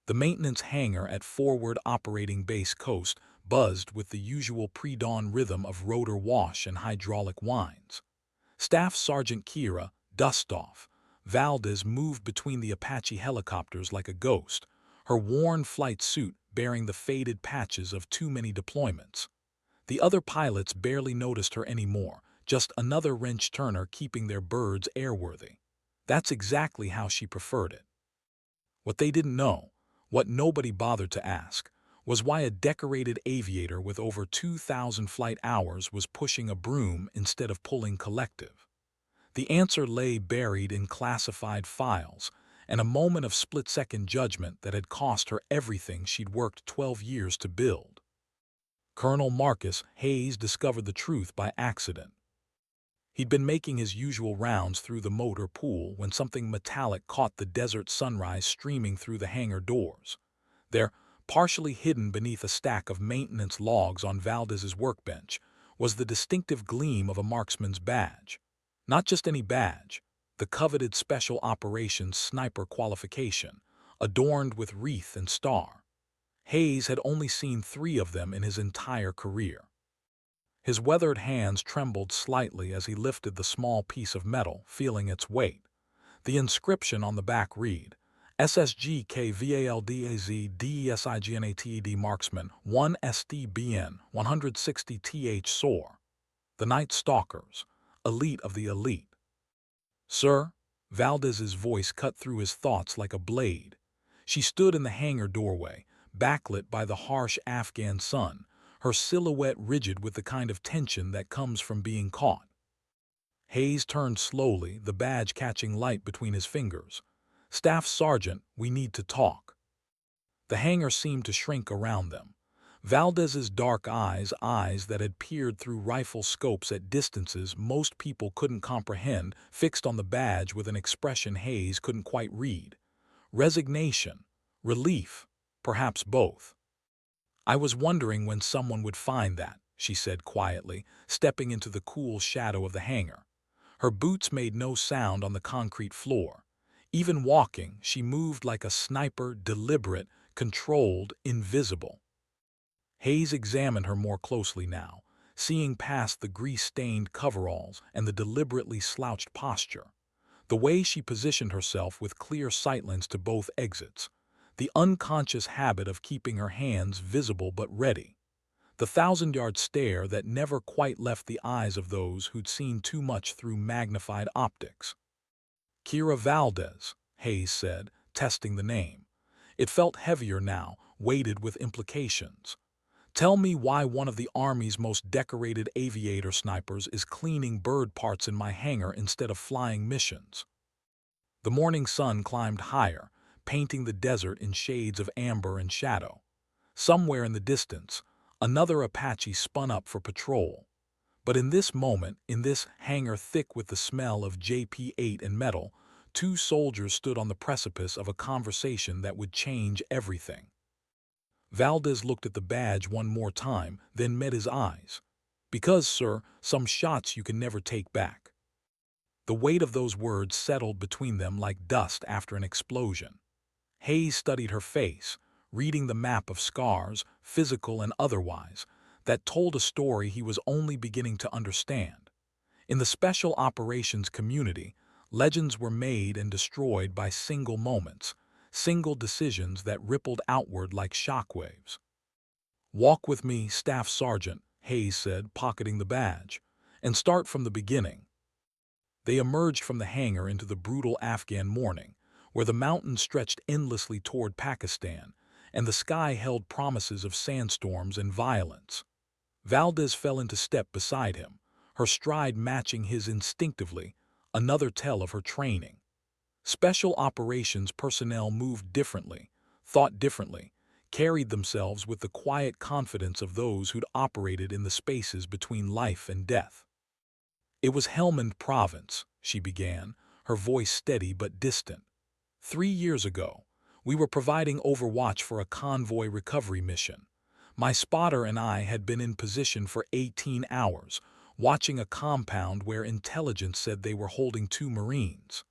The maintenance hangar at Forward Operating Base Coast buzzed with the usual pre-dawn rhythm of rotor wash and hydraulic whines. Staff Sergeant Kira, dust-off, Valdez moved between the Apache helicopters like a ghost, her worn flight suit bearing the faded patches of too many deployments. The other pilots barely noticed her anymore, just another wrench-turner keeping their birds airworthy. That's exactly how she preferred it. What they didn't know, what nobody bothered to ask, was why a decorated aviator with over 2,000 flight hours was pushing a broom instead of pulling collective. The answer lay buried in classified files, and a moment of split-second judgment that had cost her everything she'd worked 12 years to build. Colonel Marcus Hayes discovered the truth by accident. He'd been making his usual rounds through the motor pool when something metallic caught the desert sunrise streaming through the hangar doors. There, partially hidden beneath a stack of maintenance logs on Valdez's workbench, was the distinctive gleam of a marksman's badge. Not just any badge, the coveted Special Operations Sniper qualification, adorned with wreath and star. Hayes had only seen 3 of them in his entire career. His weathered hands trembled slightly as he lifted the small piece of metal, feeling its weight. The inscription on the back read, SSGKVALDAZDESIGNATED Marksman 1 SDBN 160TH SOAR. The Night Stalkers, elite of the elite. Sir, Valdez's voice cut through his thoughts like a blade. She stood in the hangar doorway, backlit by the harsh Afghan sun, her silhouette rigid with the kind of tension that comes from being caught. Hayes turned slowly, the badge catching light between his fingers. Staff Sergeant, we need to talk. The hangar seemed to shrink around them. Valdez's dark eyes that had peered through rifle scopes at distances most people couldn't comprehend, fixed on the badge with an expression Hayes couldn't quite read. Resignation, relief, perhaps both. I was wondering when someone would find that, she said quietly, stepping into the cool shadow of the hangar. Her boots made no sound on the concrete floor. Even walking, she moved like a sniper, deliberate, controlled, invisible. Hayes examined her more closely now, seeing past the grease-stained coveralls and the deliberately slouched posture. The way she positioned herself with clear sightlines to both exits. The unconscious habit of keeping her hands visible but ready. The 1,000-yard stare that never quite left the eyes of those who'd seen too much through magnified optics. Kira Valdez, Hayes said, testing the name. It felt heavier now, weighted with implications. Tell me why one of the Army's most decorated aviator snipers is cleaning bird parts in my hangar instead of flying missions. The morning sun climbed higher, painting the desert in shades of amber and shadow. Somewhere in the distance, another Apache spun up for patrol. But in this moment, in this hangar thick with the smell of JP-8 and metal, 2 soldiers stood on the precipice of a conversation that would change everything. Valdez looked at the badge one more time, then met his eyes. Because, sir, some shots you can never take back. The weight of those words settled between them like dust after an explosion. Hayes studied her face, reading the map of scars, physical and otherwise, that told a story he was only beginning to understand. In the special operations community, legends were made and destroyed by single moments, single decisions that rippled outward like shockwaves. Walk with me, Staff Sergeant, Hayes said, pocketing the badge, and start from the beginning. They emerged from the hangar into the brutal Afghan morning, where the mountains stretched endlessly toward Pakistan, and the sky held promises of sandstorms and violence. Valdez fell into step beside him, her stride matching his instinctively, another tell of her training. Special operations personnel moved differently, thought differently, carried themselves with the quiet confidence of those who'd operated in the spaces between life and death. It was Helmand Province, she began, her voice steady but distant. 3 years ago, we were providing overwatch for a convoy recovery mission. My spotter and I had been in position for 18 hours, watching a compound where intelligence said they were holding 2 Marines.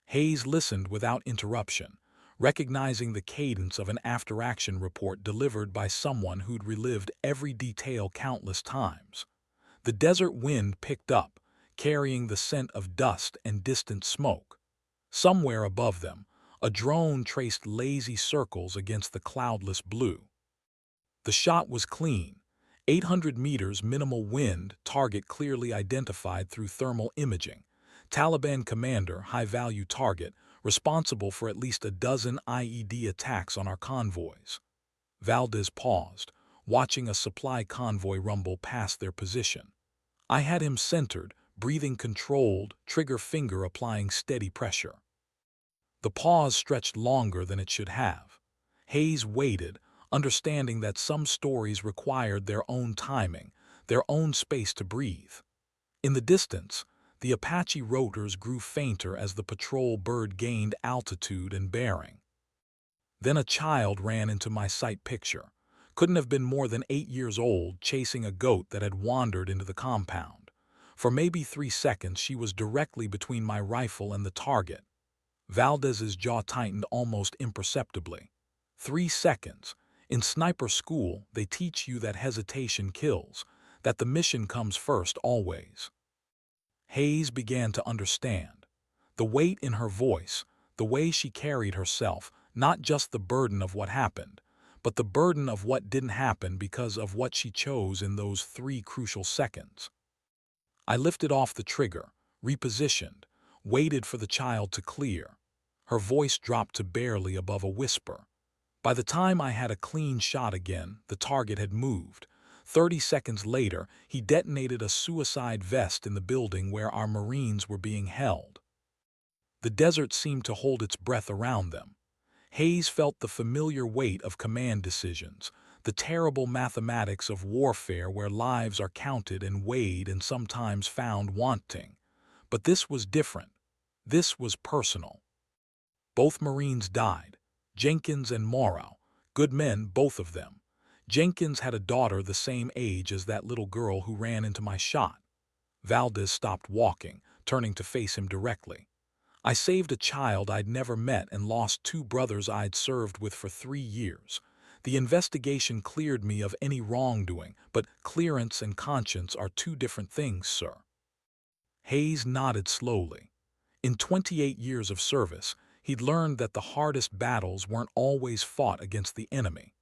Hayes listened without interruption, recognizing the cadence of an after-action report delivered by someone who'd relived every detail countless times. The desert wind picked up, carrying the scent of dust and distant smoke. Somewhere above them, a drone traced lazy circles against the cloudless blue. The shot was clean. 800 meters minimal wind, target clearly identified through thermal imaging. Taliban commander, high-value target, responsible for at least a dozen IED attacks on our convoys. Valdez paused, watching a supply convoy rumble past their position. I had him centered, breathing controlled, trigger finger applying steady pressure. The pause stretched longer than it should have. Hayes waited, understanding that some stories required their own timing, their own space to breathe. In the distance, the Apache rotors grew fainter as the patrol bird gained altitude and bearing. Then a child ran into my sight picture. Couldn't have been more than 8 years old, chasing a goat that had wandered into the compound. For maybe 3 seconds she was directly between my rifle and the target. Valdez's jaw tightened almost imperceptibly. 3 seconds. In sniper school, they teach you that hesitation kills, that the mission comes first always. Hayes began to understand. The weight in her voice, the way she carried herself, not just the burden of what happened, but the burden of what didn't happen because of what she chose in those 3 crucial seconds. I lifted off the trigger, repositioned, waited for the child to clear. Her voice dropped to barely above a whisper. By the time I had a clean shot again, the target had moved. 30 seconds later, he detonated a suicide vest in the building where our Marines were being held. The desert seemed to hold its breath around them. Hayes felt the familiar weight of command decisions, the terrible mathematics of warfare where lives are counted and weighed and sometimes found wanting. But this was different. This was personal. Both Marines died, Jenkins and Morrow, good men, both of them. Jenkins had a daughter the same age as that little girl who ran into my shot. Valdez stopped walking, turning to face him directly. I saved a child I'd never met and lost 2 brothers I'd served with for 3 years. The investigation cleared me of any wrongdoing, but clearance and conscience are 2 different things, sir. Hayes nodded slowly. In 28 years of service, he'd learned that the hardest battles weren't always fought against the enemy.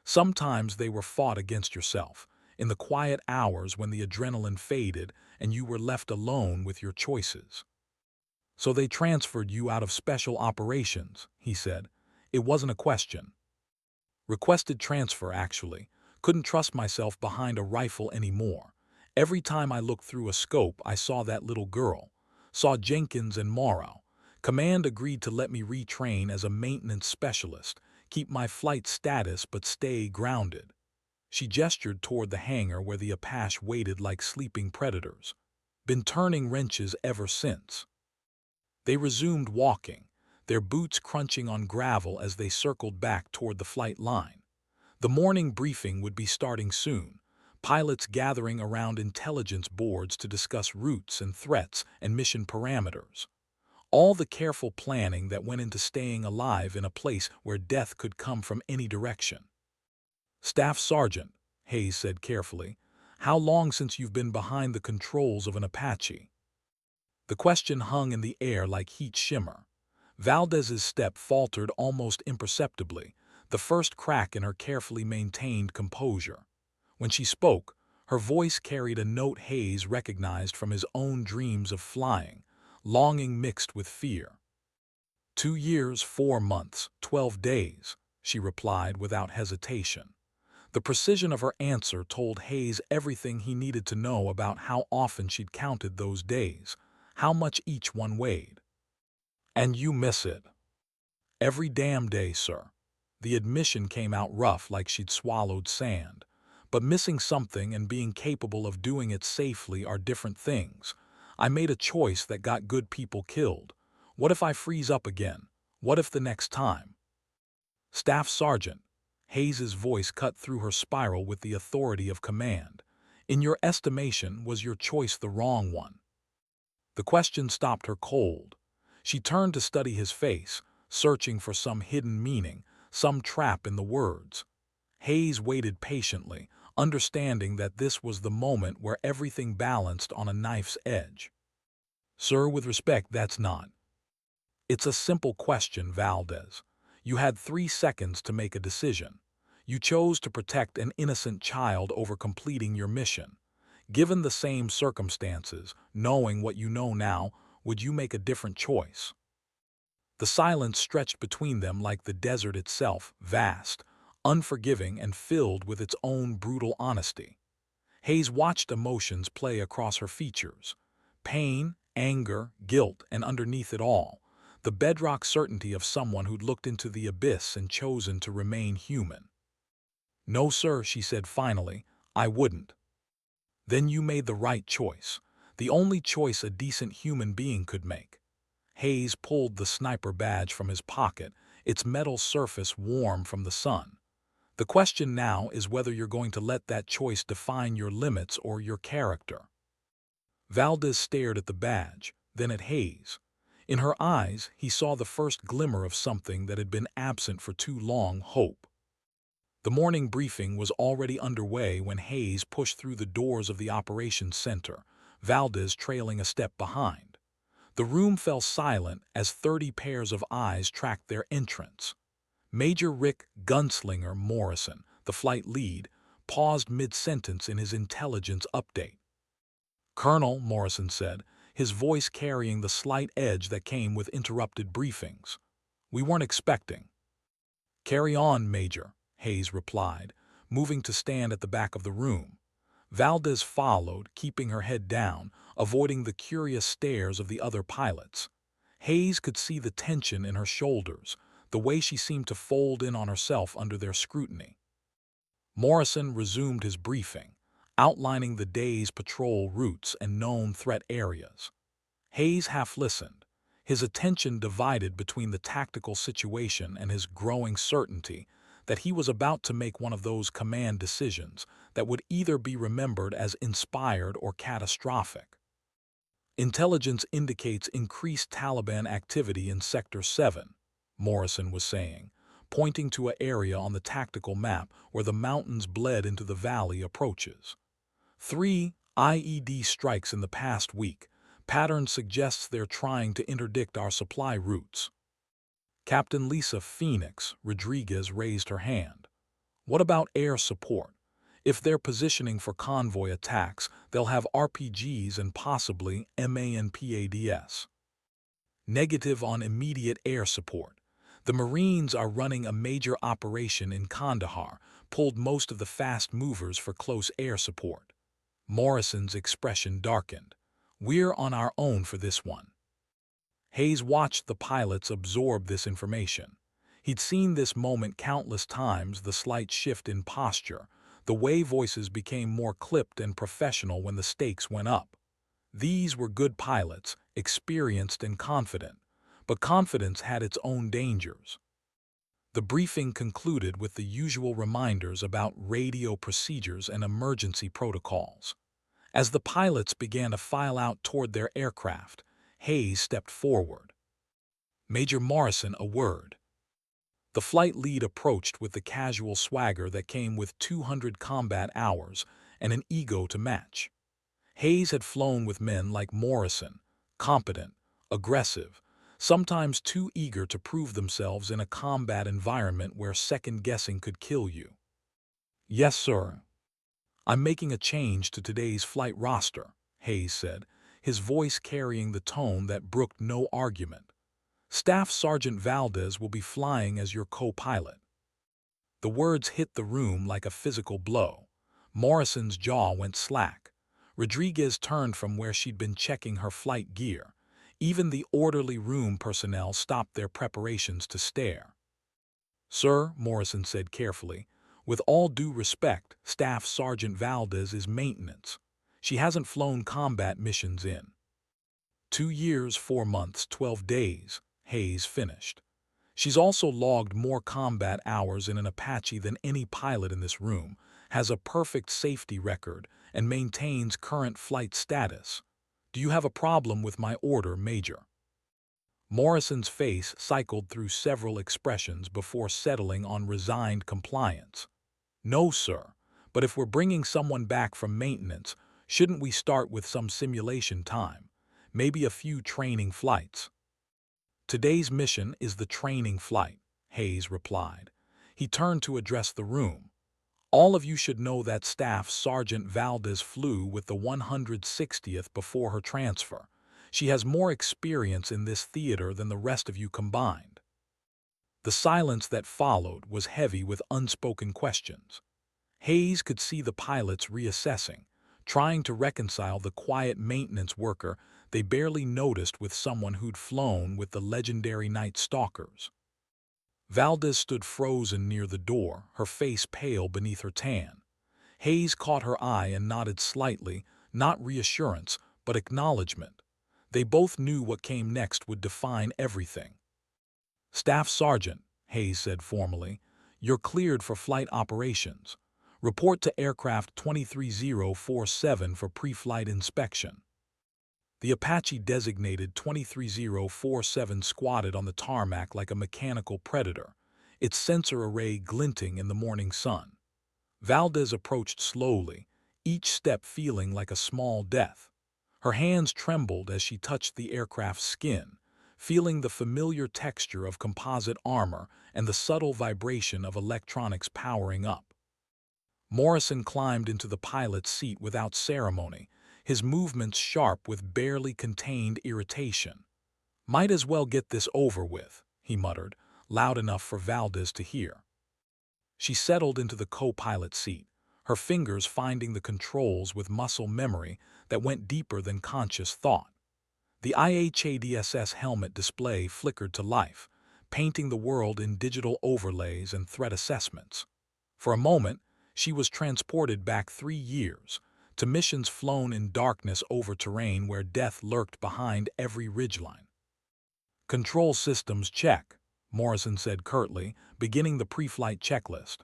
Sometimes they were fought against yourself, in the quiet hours when the adrenaline faded and you were left alone with your choices. So they transferred you out of special operations, he said. It wasn't a question. Requested transfer, actually. Couldn't trust myself behind a rifle anymore. Every time I looked through a scope, I saw that little girl, saw Jenkins and Morrow. Command agreed to let me retrain as a maintenance specialist, keep my flight status but stay grounded. She gestured toward the hangar where the Apache waited like sleeping predators. Been turning wrenches ever since. They resumed walking, their boots crunching on gravel as they circled back toward the flight line. The morning briefing would be starting soon, pilots gathering around intelligence boards to discuss routes and threats and mission parameters. All the careful planning that went into staying alive in a place where death could come from any direction. Staff Sergeant, Hayes said carefully, how long since you've been behind the controls of an Apache? The question hung in the air like heat shimmer. Valdez's step faltered almost imperceptibly, the first crack in her carefully maintained composure. When she spoke, her voice carried a note Hayes recognized from his own dreams of flying, longing mixed with fear. 2 years, 4 months, 12 days, she replied without hesitation. The precision of her answer told Hayes everything he needed to know about how often she'd counted those days, how much each one weighed. And you miss it. Every damn day, sir. The admission came out rough like she'd swallowed sand. But missing something and being capable of doing it safely are different things. I made a choice that got good people killed. What if I freeze up again? What if the next time? Staff Sergeant, Hayes's voice cut through her spiral with the authority of command. In your estimation, was your choice the wrong one? The question stopped her cold. She turned to study his face, searching for some hidden meaning, some trap in the words. Hayes waited patiently, understanding that this was the moment where everything balanced on a knife's edge. Sir, with respect, that's not. It's a simple question, Valdez. You had 3 seconds to make a decision. You chose to protect an innocent child over completing your mission. Given the same circumstances, knowing what you know now, would you make a different choice? The silence stretched between them like the desert itself, vast, unforgiving, and filled with its own brutal honesty. Hayes watched emotions play across her features. Pain, anger, guilt, and underneath it all, the bedrock certainty of someone who'd looked into the abyss and chosen to remain human. "No, sir," she said finally, "I wouldn't." "Then you made the right choice. The only choice a decent human being could make." Hayes pulled the sniper badge from his pocket, its metal surface warm from the sun. "The question now is whether you're going to let that choice define your limits or your character." Valdez stared at the badge, then at Hayes. In her eyes, he saw the first glimmer of something that had been absent for too long: hope. The morning briefing was already underway when Hayes pushed through the doors of the operations center, Valdez trailing a step behind. The room fell silent as 30 pairs of eyes tracked their entrance. Major Rick "Gunslinger" Morrison, the flight lead, paused mid-sentence in his intelligence update. "Colonel," Morrison said, his voice carrying the slight edge that came with interrupted briefings, "we weren't expecting." "Carry on, Major," Hayes replied, moving to stand at the back of the room. Valdez followed, keeping her head down, avoiding the curious stares of the other pilots. Hayes could see the tension in her shoulders, the way she seemed to fold in on herself under their scrutiny. Morrison resumed his briefing, outlining the day's patrol routes and known threat areas. Hayes half listened, his attention divided between the tactical situation and his growing certainty that he was about to make one of those command decisions that would either be remembered as inspired or catastrophic. "Intelligence indicates increased Taliban activity in Sector 7, Morrison was saying, pointing to an area on the tactical map where the mountains bled into the valley approaches. 3 IED strikes in the past week. Pattern suggests they're trying to interdict our supply routes." Captain Lisa Phoenix Rodriguez raised her hand. "What about air support? If they're positioning for convoy attacks, they'll have RPGs and possibly MANPADS. Negative on immediate air support. The Marines are running a major operation in Kandahar, pulled most of the fast movers for close air support." Morrison's expression darkened. "We're on our own for this one." Hayes watched the pilots absorb this information. He'd seen this moment countless times: the slight shift in posture, the way voices became more clipped and professional when the stakes went up. These were good pilots, experienced and confident, but confidence had its own dangers. The briefing concluded with the usual reminders about radio procedures and emergency protocols. As the pilots began to file out toward their aircraft, Hayes stepped forward. "Major Morrison, a word." The flight lead approached with the casual swagger that came with 200 combat hours and an ego to match. Hayes had flown with men like Morrison, competent, aggressive, sometimes too eager to prove themselves in a combat environment where second-guessing could kill you. "Yes, sir. I'm making a change to today's flight roster," Hayes said, his voice carrying the tone that brooked no argument. "Staff Sergeant Valdez will be flying as your co-pilot." The words hit the room like a physical blow. Morrison's jaw went slack. Rodriguez turned from where she'd been checking her flight gear. Even the orderly room personnel stopped their preparations to stare. "Sir," Morrison said carefully, "with all due respect, Staff Sergeant Valdez is maintenance. She hasn't flown combat missions in 2 years, 4 months, 12 days, Hayes finished. She's also logged more combat hours in an Apache than any pilot in this room, has a perfect safety record, and maintains current flight status. Do you have a problem with my order, Major?" Morrison's face cycled through several expressions before settling on resigned compliance. No, sir, but if we're bringing someone back from maintenance, shouldn't we start with some simulation time? Maybe a few training flights. Today's mission is the training flight, Hayes replied. He turned to address the room. All of you should know that Staff Sergeant Valdez flew with the 160th before her transfer. She has more experience in this theater than the rest of you combined. The silence that followed was heavy with unspoken questions. Hayes could see the pilots reassessing, trying to reconcile the quiet maintenance worker they barely noticed with someone who'd flown with the legendary Night Stalkers. Valdez stood frozen near the door, her face pale beneath her tan. Hayes caught her eye and nodded slightly, not reassurance, but acknowledgement. They both knew what came next would define everything. Staff Sergeant, Hayes said formally, you're cleared for flight operations. Report to aircraft 23047 for pre-flight inspection. The Apache designated 23047 squatted on the tarmac like a mechanical predator, its sensor array glinting in the morning sun. Valdez approached slowly, each step feeling like a small death. Her hands trembled as she touched the aircraft's skin, feeling the familiar texture of composite armor and the subtle vibration of electronics powering up. Morrison climbed into the pilot's seat without ceremony, his movements sharp with barely contained irritation. Might as well get this over with, he muttered, loud enough for Valdez to hear. She settled into the co-pilot seat, her fingers finding the controls with muscle memory that went deeper than conscious thought. The IHADSS helmet display flickered to life, painting the world in digital overlays and threat assessments. For a moment, she was transported back 3 years, to missions flown in darkness over terrain where death lurked behind every ridgeline. Control systems check, Morrison said curtly, beginning the pre-flight checklist.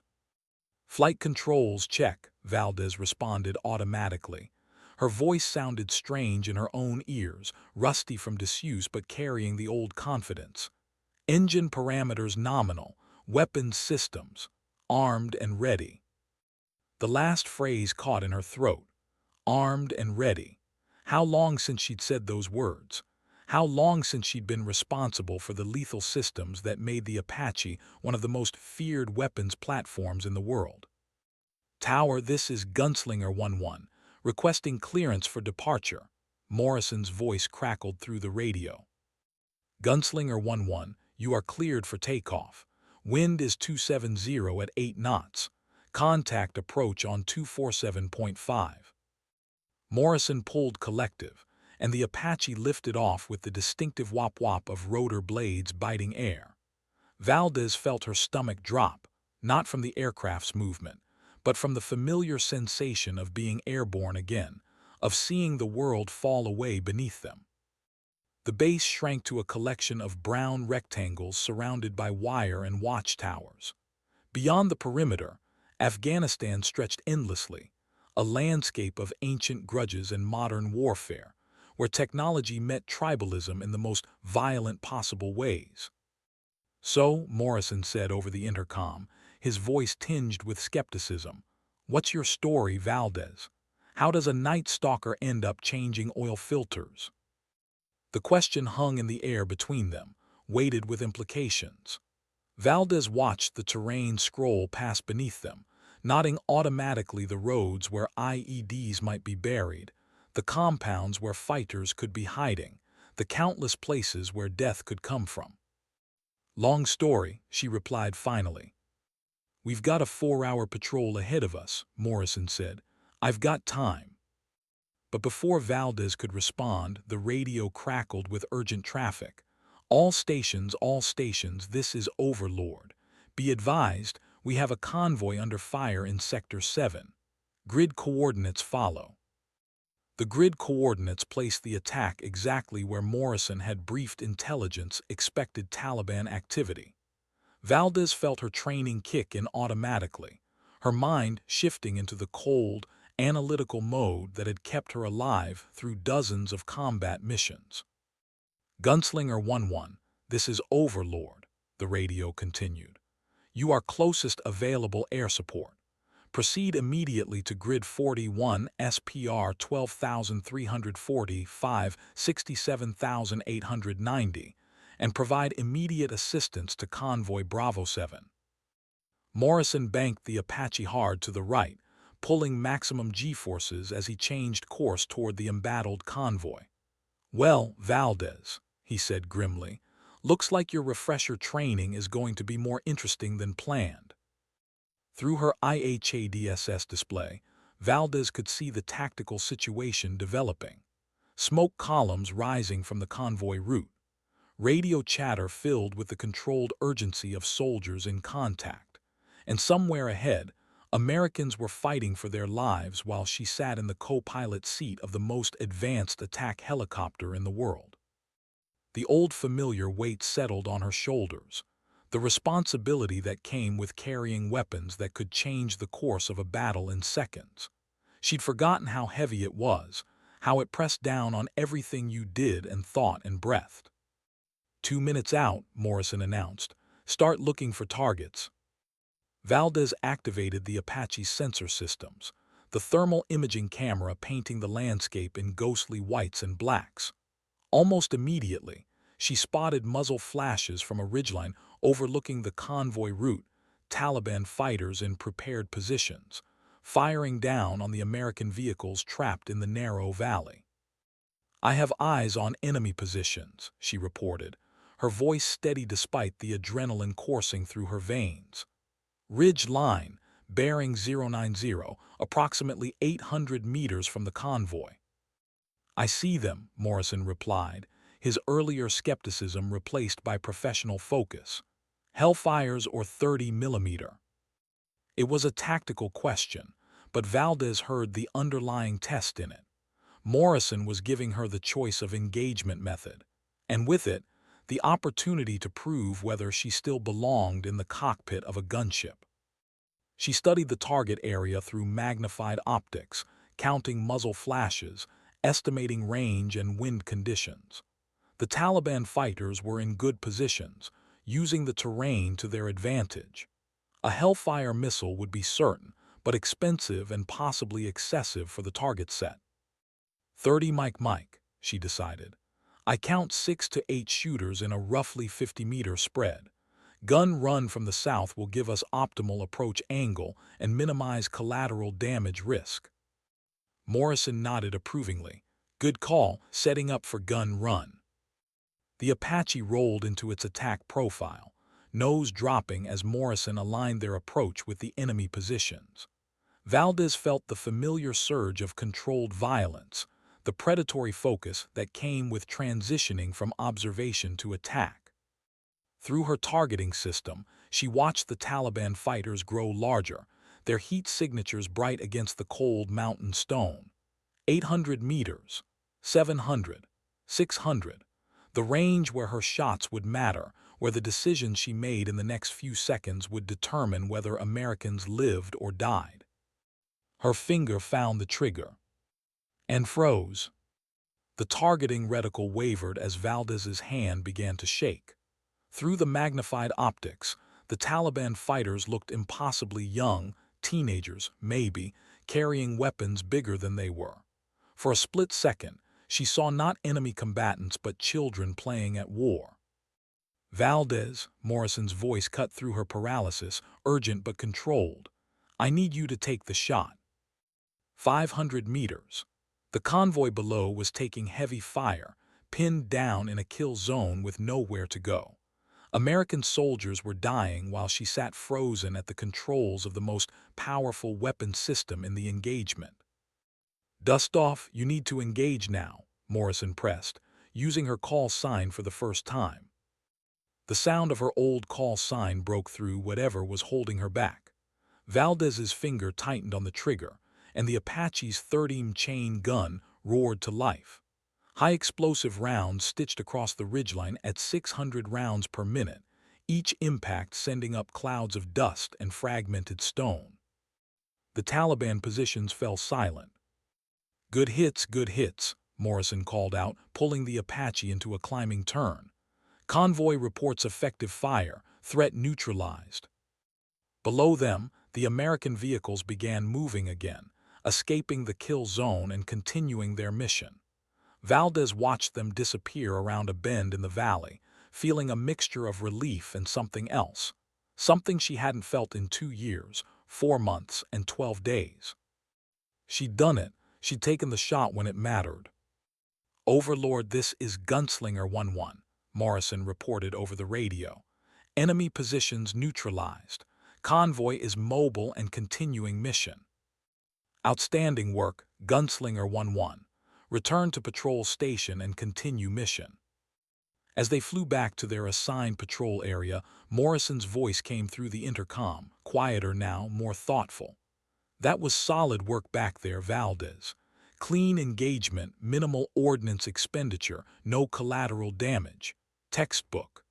Flight controls check, Valdez responded automatically. Her voice sounded strange in her own ears, rusty from disuse but carrying the old confidence. Engine parameters nominal, weapons systems, armed and ready. The last phrase caught in her throat. Armed and ready. How long since she'd said those words? How long since she'd been responsible for the lethal systems that made the Apache one of the most feared weapons platforms in the world? Tower, this is Gunslinger 1-1, requesting clearance for departure. Morrison's voice crackled through the radio. Gunslinger 1-1, you are cleared for takeoff. Wind is 270 at 8 knots. Contact approach on 247.5. Morrison pulled collective, and the Apache lifted off with the distinctive whop-whop of rotor blades biting air. Valdez felt her stomach drop, not from the aircraft's movement, but from the familiar sensation of being airborne again, of seeing the world fall away beneath them. The base shrank to a collection of brown rectangles surrounded by wire and watchtowers. Beyond the perimeter, Afghanistan stretched endlessly, a landscape of ancient grudges and modern warfare, where technology met tribalism in the most violent possible ways. So, Morrison said over the intercom, his voice tinged with skepticism, what's your story, Valdez? How does a Night Stalker end up changing oil filters? The question hung in the air between them, weighted with implications. Valdez watched the terrain scroll past beneath them, nodding automatically the roads where IEDs might be buried, the compounds where fighters could be hiding, the countless places where death could come from. Long story, she replied finally. We've got a 4-hour patrol ahead of us, Morrison said. I've got time. But before Valdez could respond, the radio crackled with urgent traffic. All stations, this is Overlord. Be advised, we have a convoy under fire in Sector 7. Grid coordinates follow. The grid coordinates placed the attack exactly where Morrison had briefed intelligence expected Taliban activity. Valdez felt her training kick in automatically, her mind shifting into the cold, analytical mode that had kept her alive through dozens of combat missions. Gunslinger 1-1, this is Overlord, the radio continued. You are closest available air support. Proceed immediately to Grid 41 SPR 12,345 67,890 and provide immediate assistance to Convoy Bravo 7. Morrison banked the Apache hard to the right, pulling maximum G-forces as he changed course toward the embattled convoy. "Well, Valdez," he said grimly, "looks like your refresher training is going to be more interesting than planned." Through her IHADSS display, Valdez could see the tactical situation developing. Smoke columns rising from the convoy route. Radio chatter filled with the controlled urgency of soldiers in contact. And somewhere ahead, Americans were fighting for their lives while she sat in the co-pilot seat of the most advanced attack helicopter in the world. The old familiar weight settled on her shoulders, the responsibility that came with carrying weapons that could change the course of a battle in seconds. She'd forgotten how heavy it was, how it pressed down on everything you did and thought and breathed. 2 minutes out, Morrison announced. Start looking for targets. Valdez activated the Apache sensor systems, the thermal imaging camera painting the landscape in ghostly whites and blacks. Almost immediately, she spotted muzzle flashes from a ridgeline overlooking the convoy route, Taliban fighters in prepared positions, firing down on the American vehicles trapped in the narrow valley. "I have eyes on enemy positions," she reported, her voice steady despite the adrenaline coursing through her veins. "Ridge line, bearing 090, approximately 800 meters from the convoy." "I see them," Morrison replied, his earlier skepticism replaced by professional focus. "Hellfires or 30 millimeter?" It was a tactical question, but Valdez heard the underlying test in it. Morrison was giving her the choice of engagement method, and with it, the opportunity to prove whether she still belonged in the cockpit of a gunship. She studied the target area through magnified optics, counting muzzle flashes, estimating range and wind conditions. The Taliban fighters were in good positions, using the terrain to their advantage. A Hellfire missile would be certain, but expensive and possibly excessive for the target set. 30 Mike, she decided. I count 6 to 8 shooters in a roughly 50-meter spread. Gun run from the south will give us optimal approach angle and minimize collateral damage risk. Morrison nodded approvingly. Good call, setting up for gun run. The Apache rolled into its attack profile, nose dropping as Morrison aligned their approach with the enemy positions. Valdez felt the familiar surge of controlled violence, the predatory focus that came with transitioning from observation to attack. Through her targeting system, she watched the Taliban fighters grow larger, their heat signatures bright against the cold mountain stone. 800 meters, 700, 600. The range where her shots would matter, where the decisions she made in the next few seconds would determine whether Americans lived or died. Her finger found the trigger and froze. The targeting reticle wavered as Valdez's hand began to shake. Through the magnified optics, the Taliban fighters looked impossibly young, teenagers, maybe, carrying weapons bigger than they were. For a split second, she saw not enemy combatants but children playing at war. "Valdez," Morrison's voice cut through her paralysis, urgent but controlled. "I need you to take the shot." 500 meters. The convoy below was taking heavy fire, pinned down in a kill zone with nowhere to go. American soldiers were dying while she sat frozen at the controls of the most powerful weapon system in the engagement. "Dust off, you need to engage now," Morrison pressed, using her call sign for the first time. The sound of her old call sign broke through whatever was holding her back. Valdez's finger tightened on the trigger, and the Apache's 30 chain gun roared to life. High-explosive rounds stitched across the ridgeline at 600 rounds per minute, each impact sending up clouds of dust and fragmented stone. The Taliban positions fell silent. Good hits, Morrison called out, pulling the Apache into a climbing turn. Convoy reports effective fire, threat neutralized. Below them, the American vehicles began moving again, escaping the kill zone and continuing their mission. Valdez watched them disappear around a bend in the valley, feeling a mixture of relief and something else. Something she hadn't felt in 2 years, 4 months, and 12 days. She'd done it. She'd taken the shot when it mattered. "Overlord, this is Gunslinger 1-1, Morrison reported over the radio. "Enemy positions neutralized. Convoy is mobile and continuing mission." "Outstanding work, Gunslinger 1-1. Return to patrol station and continue mission." As they flew back to their assigned patrol area, Morrison's voice came through the intercom, quieter now, more thoughtful. "That was solid work back there, Valdez. Clean engagement, minimal ordnance expenditure, no collateral damage. Textbook."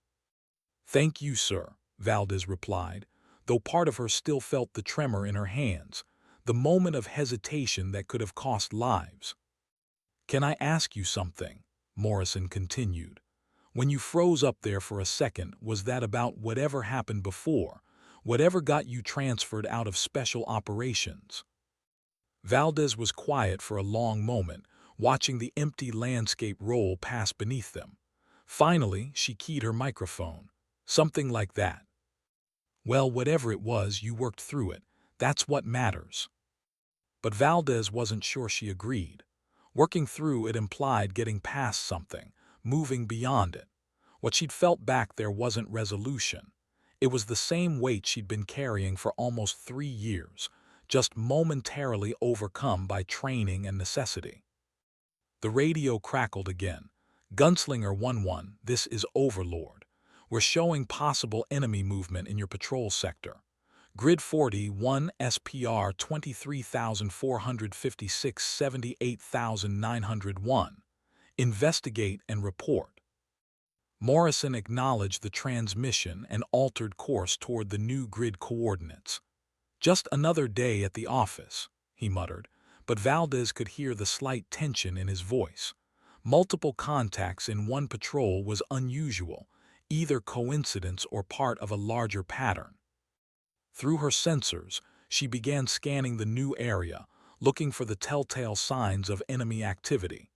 "Thank you, sir," Valdez replied, though part of her still felt the tremor in her hands, the moment of hesitation that could have cost lives. "Can I ask you something?" Morrison continued. "When you froze up there for a second, was that about whatever happened before, whatever got you transferred out of special operations?" Valdez was quiet for a long moment, watching the empty landscape roll past beneath them. Finally, she keyed her microphone. "Something like that." "Well, whatever it was, you worked through it. That's what matters." But Valdez wasn't sure she agreed. Working through it implied getting past something, moving beyond it. What she'd felt back there wasn't resolution. It was the same weight she'd been carrying for almost 3 years, just momentarily overcome by training and necessity. The radio crackled again. "Gunslinger 1-1, this is Overlord. We're showing possible enemy movement in your patrol sector. Grid 41 SPR 23,456 78,901. Investigate and report." Morrison acknowledged the transmission and altered course toward the new grid coordinates. "Just another day at the office," he muttered, but Valdez could hear the slight tension in his voice. Multiple contacts in one patrol was unusual, either coincidence or part of a larger pattern. Through her sensors, she began scanning the new area, looking for the telltale signs of enemy activity.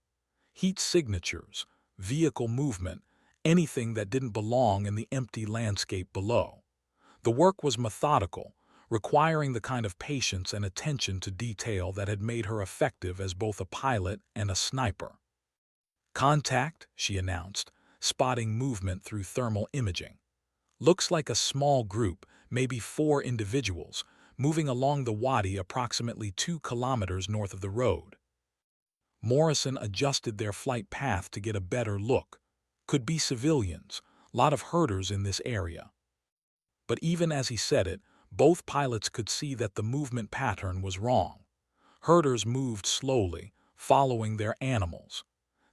Heat signatures, vehicle movement, anything that didn't belong in the empty landscape below. The work was methodical, requiring the kind of patience and attention to detail that had made her effective as both a pilot and a sniper. "Contact," she announced, spotting movement through thermal imaging. "Looks like a small group, maybe 4 individuals, moving along the wadi approximately 2 kilometers north of the road." Morrison adjusted their flight path to get a better look. Could be civilians, lot of herders in this area. But even as he said it, both pilots could see that the movement pattern was wrong. Herders moved slowly, following their animals.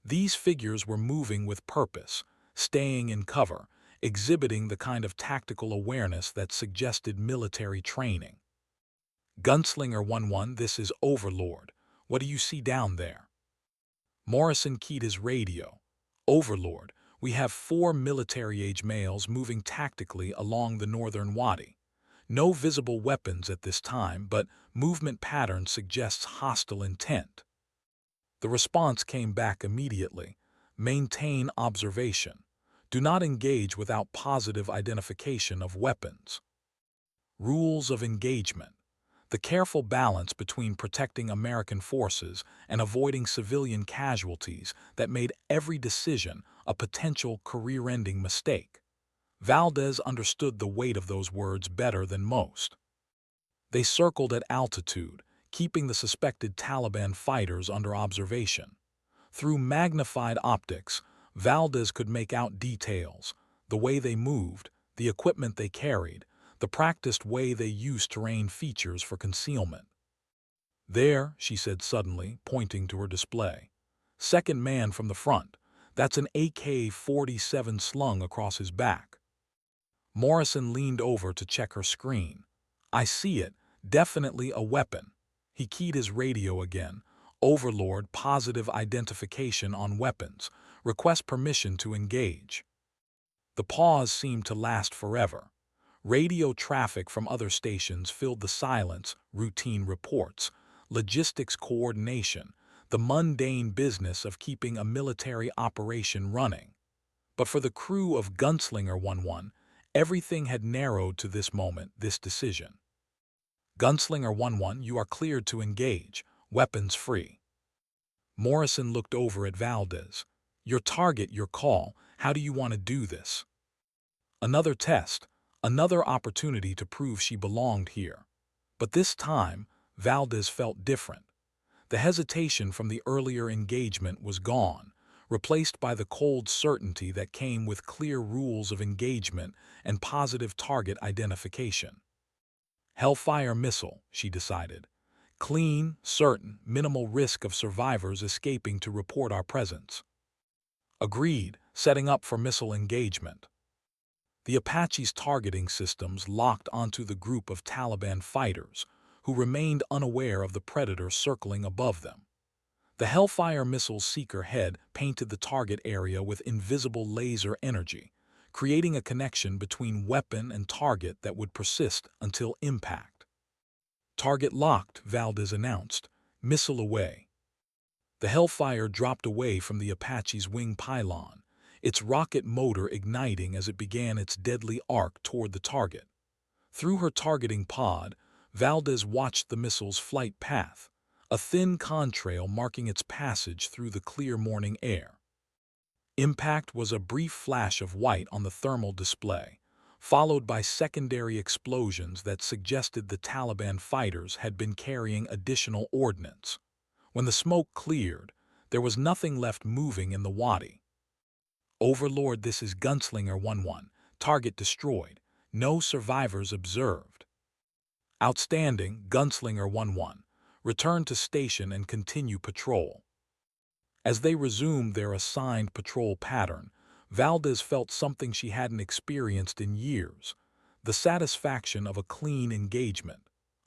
These figures were moving with purpose, staying in cover, exhibiting the kind of tactical awareness that suggested military training. "Gunslinger 1-1, this is Overlord. What do you see down there?" Morrison keyed his radio. "Overlord, we have 4 military-age males moving tactically along the northern wadi. No visible weapons at this time, but movement pattern suggests hostile intent." The response came back immediately. "Maintain observation. Do not engage without positive identification of weapons." Rules of engagement. The careful balance between protecting American forces and avoiding civilian casualties that made every decision a potential career-ending mistake. Valdez understood the weight of those words better than most. They circled at altitude, keeping the suspected Taliban fighters under observation. Through magnified optics, Valdez could make out details, the way they moved, the equipment they carried, the practiced way they used terrain features for concealment. "There," she said suddenly, pointing to her display. "Second man from the front. That's an AK-47 slung across his back." Morrison leaned over to check her screen. "I see it. Definitely a weapon." He keyed his radio again. Overlord positive identification on weapons. Request permission to engage. The pause seemed to last forever. Radio traffic from other stations filled the silence, routine reports, logistics coordination, the mundane business of keeping a military operation running. But for the crew of Gunslinger 11, everything had narrowed to this moment, this decision. Gunslinger 11, you are cleared to engage, weapons free. Morrison looked over at Valdez. Your target, your call, how do you want to do this? Another test, another opportunity to prove she belonged here. But this time, Valdez felt different. The hesitation from the earlier engagement was gone, replaced by the cold certainty that came with clear rules of engagement and positive target identification. Hellfire missile, she decided. Clean, certain, minimal risk of survivors escaping to report our presence. Agreed, setting up for missile engagement. The Apache's targeting systems locked onto the group of Taliban fighters, who remained unaware of the predator circling above them. The Hellfire missile's seeker head painted the target area with invisible laser energy, creating a connection between weapon and target that would persist until impact. Target locked, Valdez announced. Missile away. The Hellfire dropped away from the Apache's wing pylon, its rocket motor igniting as it began its deadly arc toward the target. Through her targeting pod, Valdez watched the missile's flight path, a thin contrail marking its passage through the clear morning air. Impact was a brief flash of white on the thermal display, followed by secondary explosions that suggested the Taliban fighters had been carrying additional ordnance. When the smoke cleared, there was nothing left moving in the wadi. Overlord, this is Gunslinger 11. Target destroyed. No survivors observed. Outstanding, Gunslinger 11. Return to station and continue patrol. As they resumed their assigned patrol pattern, Valdez felt something she hadn't experienced in years, the satisfaction of a clean engagement,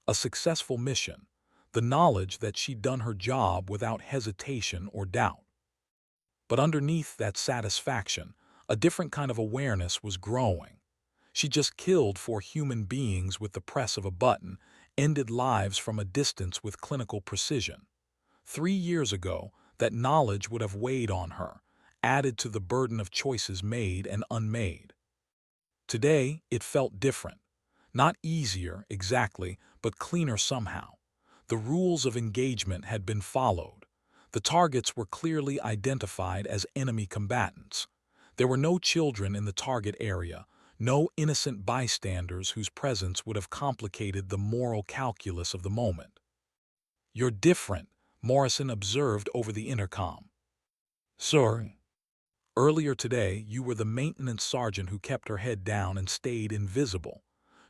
a successful mission, the knowledge that she'd done her job without hesitation or doubt. But underneath that satisfaction, a different kind of awareness was growing. She just killed 4 human beings with the press of a button, ended lives from a distance with clinical precision. 3 years ago, that knowledge would have weighed on her, added to the burden of choices made and unmade. Today, it felt different. Not easier, exactly, but cleaner somehow. The rules of engagement had been followed. The targets were clearly identified as enemy combatants. There were no children in the target area, no innocent bystanders whose presence would have complicated the moral calculus of the moment. You're different, Morrison observed over the intercom. Sir, earlier today you were the maintenance sergeant who kept her head down and stayed invisible.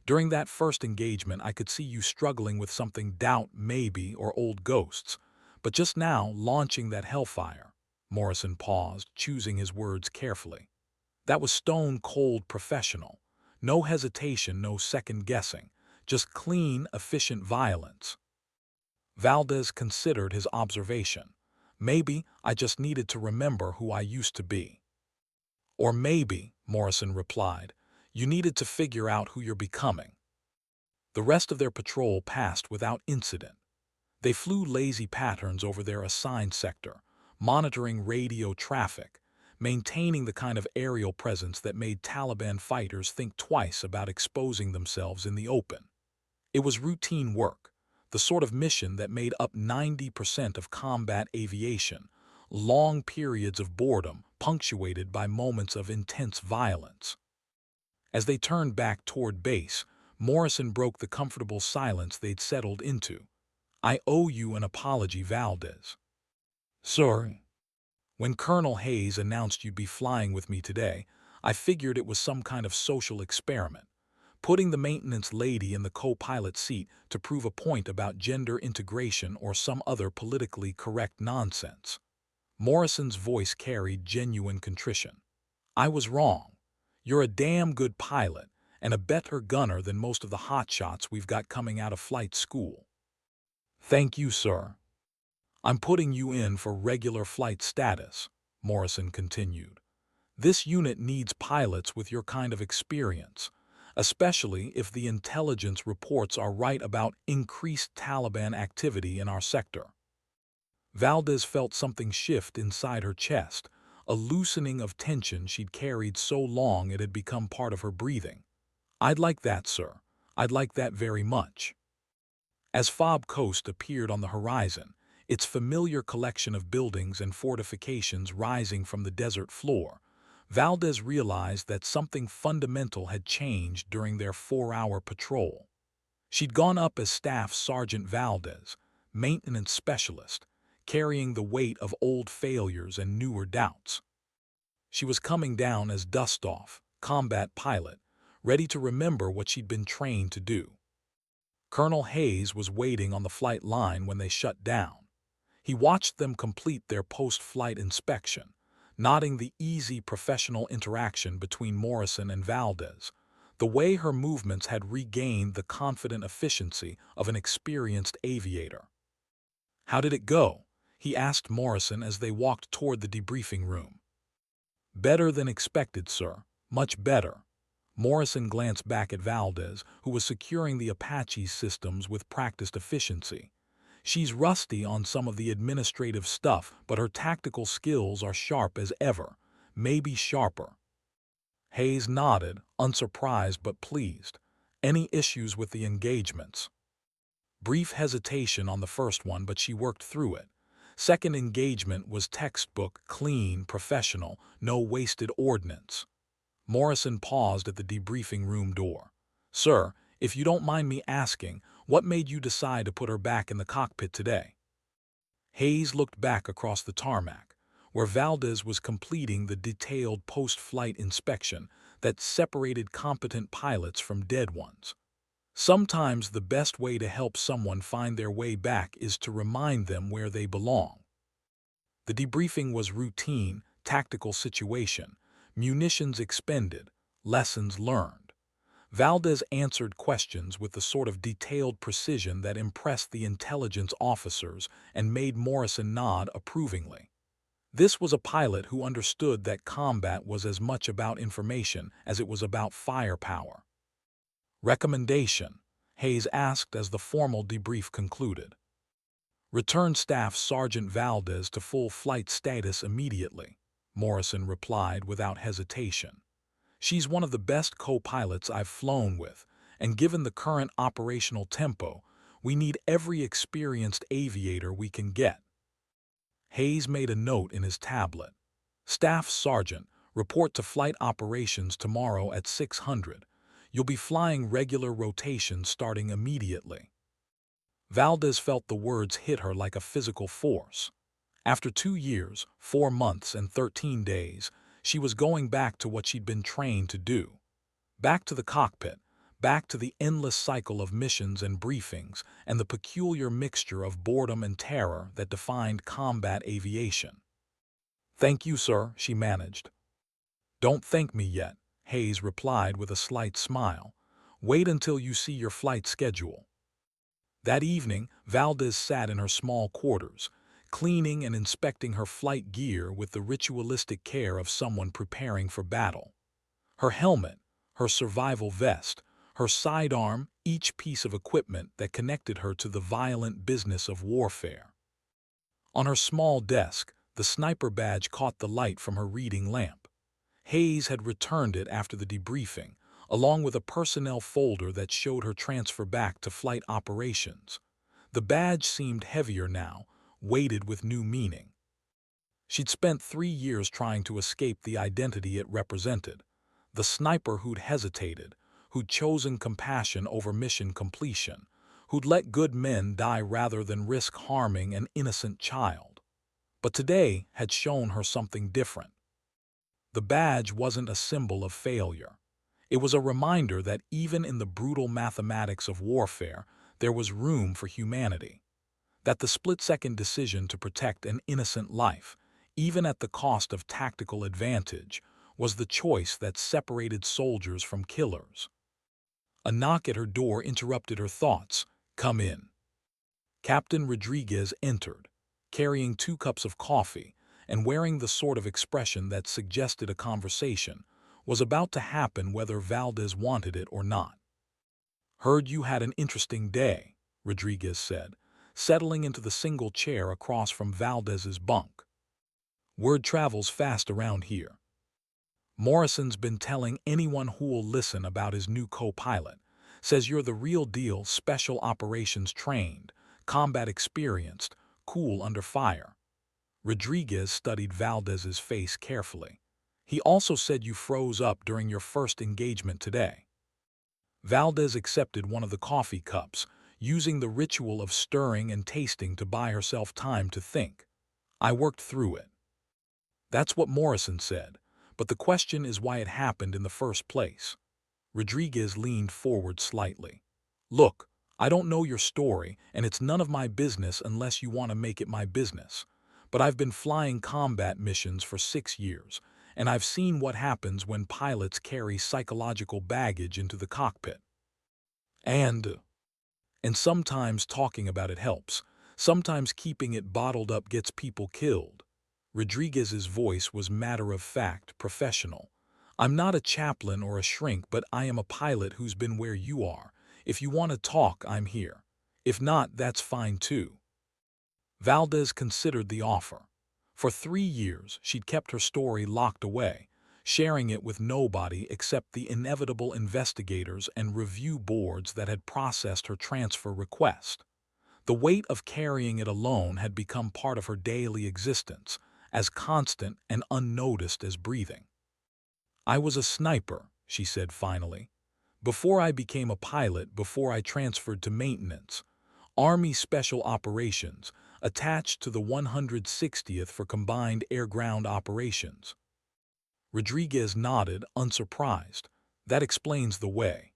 During that first engagement I could see you struggling with something, doubt maybe, or old ghosts. But just now, launching that hellfire. Morrison paused, choosing his words carefully. That was stone-cold professional. No hesitation, no second-guessing. Just clean, efficient violence. Valdez considered his observation. Maybe I just needed to remember who I used to be. Or maybe, Morrison replied, you needed to figure out who you're becoming. The rest of their patrol passed without incident. They flew lazy patterns over their assigned sector, monitoring radio traffic, maintaining the kind of aerial presence that made Taliban fighters think twice about exposing themselves in the open. It was routine work, the sort of mission that made up 90% of combat aviation, long periods of boredom punctuated by moments of intense violence. As they turned back toward base, Morrison broke the comfortable silence they'd settled into. I owe you an apology, Valdez. Sir, when Colonel Hayes announced you'd be flying with me today, I figured it was some kind of social experiment, putting the maintenance lady in the co-pilot seat to prove a point about gender integration or some other politically correct nonsense. Morrison's voice carried genuine contrition. I was wrong. You're a damn good pilot and a better gunner than most of the hotshots we've got coming out of flight school. Thank you, sir. I'm putting you in for regular flight status, Morrison continued. This unit needs pilots with your kind of experience, especially if the intelligence reports are right about increased Taliban activity in our sector. Valdez felt something shift inside her chest, a loosening of tension she'd carried so long it had become part of her breathing. I'd like that, sir. I'd like that very much. As Fob Coast appeared on the horizon, its familiar collection of buildings and fortifications rising from the desert floor, Valdez realized that something fundamental had changed during their 4-hour patrol. She'd gone up as Staff Sergeant Valdez, maintenance specialist, carrying the weight of old failures and newer doubts. She was coming down as dust-off, combat pilot, ready to remember what she'd been trained to do. Colonel Hayes was waiting on the flight line when they shut down. He watched them complete their post-flight inspection, noting the easy professional interaction between Morrison and Valdez, the way her movements had regained the confident efficiency of an experienced aviator. "How did it go?" he asked Morrison as they walked toward the debriefing room. "Better than expected, sir. Much better." Morrison glanced back at Valdez, who was securing the Apache systems with practiced efficiency. "She's rusty on some of the administrative stuff, but her tactical skills are sharp as ever, maybe sharper." Hayes nodded, unsurprised but pleased. "Any issues with the engagements?" Brief hesitation on the first one, but she worked through it. Second engagement was textbook, clean, professional, no wasted ordnance. Morrison paused at the debriefing room door. "Sir, if you don't mind me asking, what made you decide to put her back in the cockpit today?" Hayes looked back across the tarmac, where Valdez was completing the detailed post-flight inspection that separated competent pilots from dead ones. Sometimes the best way to help someone find their way back is to remind them where they belong. The debriefing was routine, tactical situation, munitions expended, lessons learned. Valdez answered questions with the sort of detailed precision that impressed the intelligence officers and made Morrison nod approvingly. This was a pilot who understood that combat was as much about information as it was about firepower. "Recommendation?" Hayes asked as the formal debrief concluded. "Return Staff Sergeant Valdez to full flight status immediately," Morrison replied without hesitation. "She's one of the best co-pilots I've flown with, and given the current operational tempo, we need every experienced aviator we can get." Hayes made a note in his tablet. "Staff Sergeant, report to flight operations tomorrow at 600. You'll be flying regular rotations starting immediately." Valdez felt the words hit her like a physical force. After 2 years, 4 months, and 13 days, she was going back to what she'd been trained to do. Back to the cockpit, back to the endless cycle of missions and briefings, and the peculiar mixture of boredom and terror that defined combat aviation. "Thank you, sir," she managed. "Don't thank me yet," Hayes replied with a slight smile. "Wait until you see your flight schedule." That evening, Valdez sat in her small quarters, cleaning and inspecting her flight gear with the ritualistic care of someone preparing for battle. Her helmet, her survival vest, her sidearm, each piece of equipment that connected her to the violent business of warfare. On her small desk, the sniper badge caught the light from her reading lamp. Hayes had returned it after the debriefing, along with a personnel folder that showed her transfer back to flight operations. The badge seemed heavier now, weighted with new meaning. She'd spent 3 years trying to escape the identity it represented, the sniper who'd hesitated, who'd chosen compassion over mission completion, who'd let good men die rather than risk harming an innocent child. But today had shown her something different. The badge wasn't a symbol of failure. It was a reminder that even in the brutal mathematics of warfare, there was room for humanity. That the split-second decision to protect an innocent life, even at the cost of tactical advantage, was the choice that separated soldiers from killers. A knock at her door interrupted her thoughts. "Come in." Captain Rodriguez entered, carrying 2 cups of coffee and wearing the sort of expression that suggested a conversation was about to happen whether Valdez wanted it or not. "Heard you had an interesting day," Rodriguez said, settling into the single chair across from Valdez's bunk. "Word travels fast around here. Morrison's been telling anyone who'll listen about his new co-pilot. Says you're the real deal, special operations trained, combat experienced, cool under fire." Rodriguez studied Valdez's face carefully. "He also said you froze up during your first engagement today." Valdez accepted one of the coffee cups, using the ritual of stirring and tasting to buy herself time to think. "I worked through it." "That's what Morrison said, but the question is why it happened in the first place." Rodriguez leaned forward slightly. "Look, I don't know your story, and it's none of my business unless you want to make it my business. But I've been flying combat missions for 6 years, and I've seen what happens when pilots carry psychological baggage into the cockpit. And sometimes talking about it helps. Sometimes keeping it bottled up gets people killed." Rodriguez's voice was matter-of-fact, professional. "I'm not a chaplain or a shrink, but I am a pilot who's been where you are. If you want to talk, I'm here. If not, that's fine too." Valdez considered the offer. For 3 years, she'd kept her story locked away, sharing it with nobody except the inevitable investigators and review boards that had processed her transfer request. The weight of carrying it alone had become part of her daily existence, as constant and unnoticed as breathing. "I was a sniper," she said finally. "Before I became a pilot, before I transferred to maintenance. Army Special Operations, attached to the 160th for Combined Air-Ground Operations." Rodriguez nodded, unsurprised. "That explains the way."